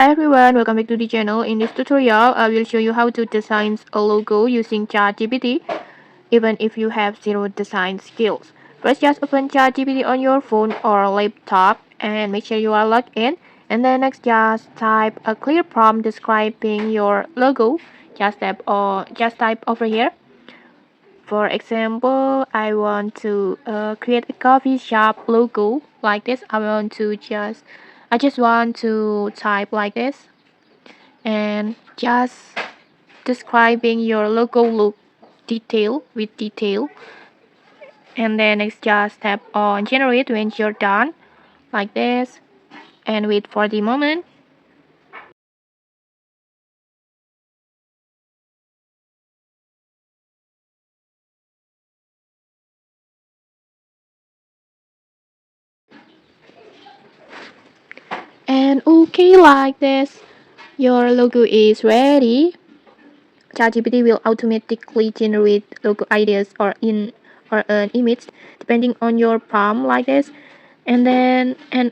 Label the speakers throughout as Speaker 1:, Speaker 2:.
Speaker 1: Hi everyone, welcome back to the channel. In this tutorial, I will show you how to design a logo using ChatGPT, even if you have zero design skills. First, just open ChatGPT on your phone or laptop and make sure you are logged in. And then next, just type a clear prompt describing your logo. Just type over here. For example, I want to create a coffee shop logo like this. I just want to type like this and just describing your logo look detail, and then next just tap on generate when you're done like this and wait for the moment. And okay, like this your logo is ready. ChatGPT will automatically generate logo ideas or an image depending on your prompt like this. And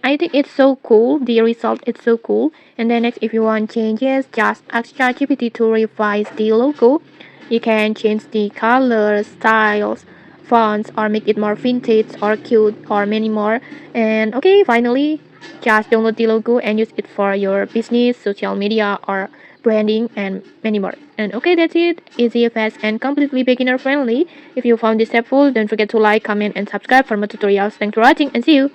Speaker 1: I think it's so cool. The result is so cool. And then next, if you want changes, just ask ChatGPT to revise the logo. You can change the colors, styles, fonts, or make it more vintage or cute or many more. And okay, finally, just download the logo and use it for your business, social media, or branding, and many more. And okay, that's it. Easy, fast, and completely beginner friendly. If you found this helpful, don't forget to like, comment, and subscribe for more tutorials. Thanks for watching and see you.